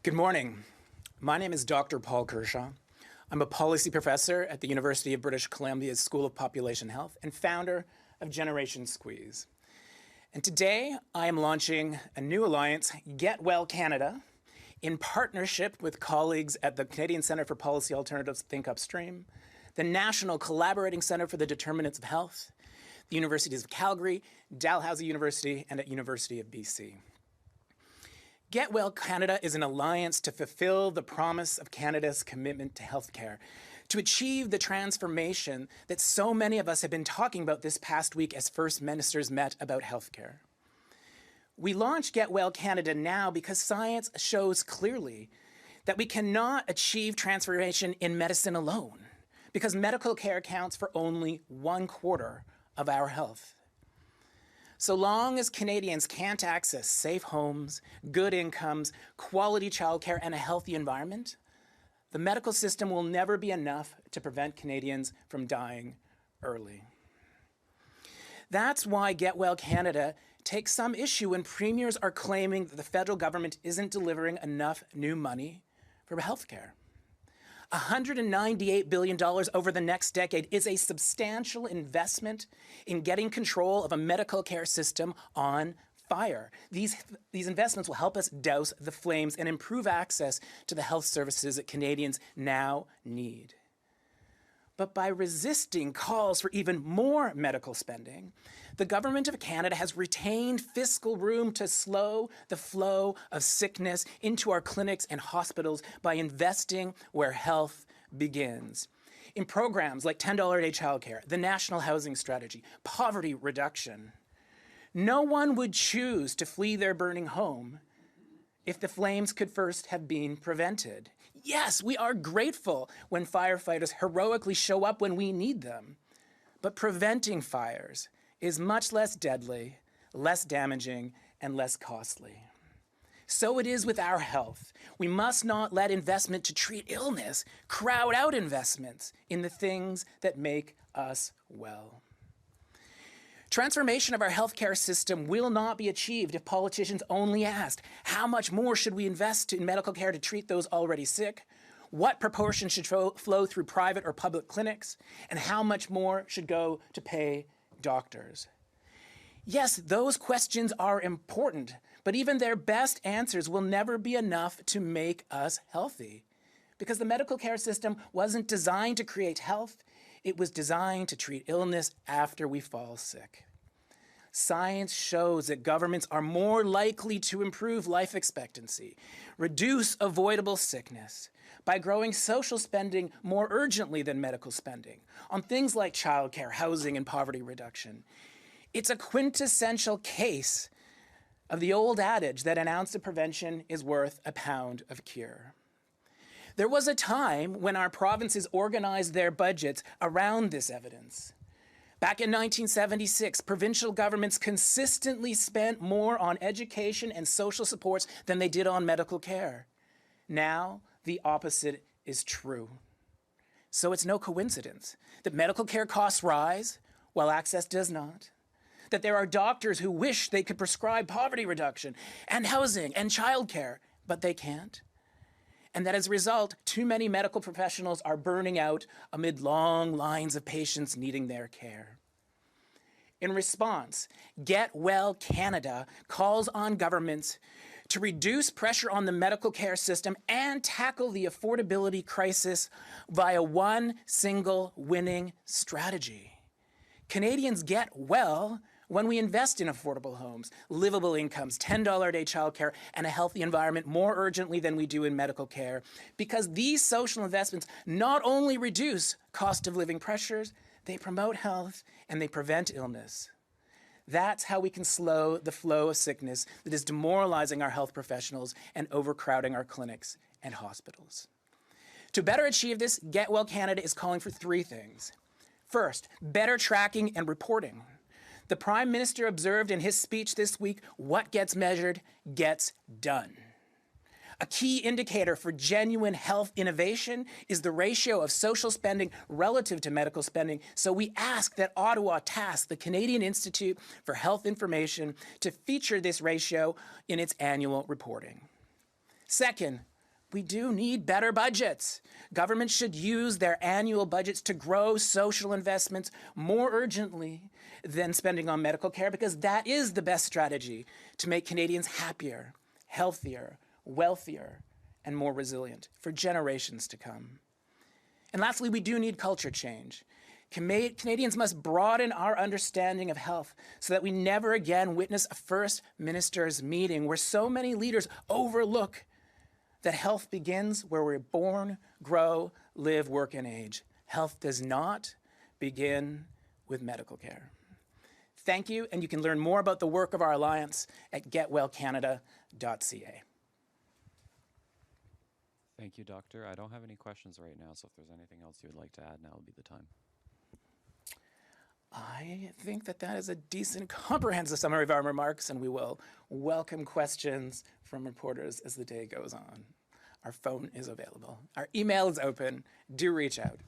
Good morning. My name is Dr. Paul Kershaw. I'm a policy professor at the University of British Columbia's School of Population Health and founder of Generation Squeeze. And today I am launching a new alliance, Get Well Canada, in partnership with colleagues at the Canadian Centre for Policy Alternatives, Think Upstream, the National Collaborating Centre for the Determinants of Health, the Universities of Calgary, Dalhousie University, and at University of BC. Get Well Canada is an alliance to fulfill the promise of Canada's commitment to healthcare, to achieve the transformation that so many of us have been talking about this past week as First Ministers met about healthcare. We launched Get Well Canada now because science shows clearly that we cannot achieve transformation in medicine alone, because medical care accounts for only 1/4 of our health. So long as Canadians can't access safe homes, good incomes, quality childcare, and a healthy environment, the medical system will never be enough to prevent Canadians from dying early. That's why Get Well Canada takes some issue when premiers are claiming that the federal government isn't delivering enough new money for healthcare. $198 billion over the next decade is a substantial investment in getting control of a medical care system on fire. These investments will help us douse the flames and improve access to the health services that Canadians now need. But by resisting calls for even more medical spending, the Government of Canada has retained fiscal room to slow the flow of sickness into our clinics and hospitals by investing where health begins. In programs like $10 a day childcare, the National Housing Strategy, poverty reduction. No one would choose to flee their burning home if the flames could first have been prevented. Yes, we are grateful when firefighters heroically show up when we need them. But preventing fires is much less deadly, less damaging, and less costly. So it is with our health. We must not let investment to treat illness crowd out investments in the things that make us well. Transformation of our healthcare system will not be achieved if politicians only asked, how much more should we invest in medical care to treat those already sick? What proportion should flow through private or public clinics? And how much more should go to pay doctors? Yes, those questions are important, but even their best answers will never be enough to make us healthy. Because the medical care system wasn't designed to create health, it was designed to treat illness after we fall sick. Science shows that governments are more likely to improve life expectancy, reduce avoidable sickness, by growing social spending more urgently than medical spending on things like childcare, housing, and poverty reduction. It's a quintessential case of the old adage that an ounce of prevention is worth a pound of cure. There was a time when our provinces organized their budgets around this evidence. Back in 1976, provincial governments consistently spent more on education and social supports than they did on medical care. Now, the opposite is true. So it's no coincidence that medical care costs rise while access does not, that there are doctors who wish they could prescribe poverty reduction and housing and childcare, but they can't, and that as a result, too many medical professionals are burning out amid long lines of patients needing their care. In response, Get Well Canada calls on governments to reduce pressure on the medical care system and tackle the affordability crisis via one single winning strategy. Canadians get well when we invest in affordable homes, livable incomes, $10 a day childcare, and a healthy environment more urgently than we do in medical care, because these social investments not only reduce cost of living pressures, they promote health and they prevent illness. That's how we can slow the flow of sickness that is demoralizing our health professionals and overcrowding our clinics and hospitals. To better achieve this, Get Well Canada is calling for 3 things. First, better tracking and reporting. The Prime Minister observed in his speech this week, what gets measured gets done. A key indicator for genuine health innovation is the ratio of social spending relative to medical spending, so we ask that Ottawa task the Canadian Institute for Health Information to feature this ratio in its annual reporting. Second, We do need better budgets. Governments should use their annual budgets to grow social investments more urgently than spending on medical care, because that is the best strategy to make Canadians happier, healthier, wealthier, and more resilient for generations to come. And lastly, we do need culture change. Canadians must broaden our understanding of health so that we never again witness a First Minister's meeting where so many leaders overlook that health begins where we're born, grow, live, work, and age. Health does not begin with medical care. Thank you, and you can learn more about the work of our alliance at getwellcanada.ca. Thank you, Doctor. I don't have any questions right now, so if there's anything else you would like to add, now would be the time. I think that is a decent, comprehensive summary of our remarks, and we will welcome questions from reporters as the day goes on. Our phone is available. Our email is open. Do reach out.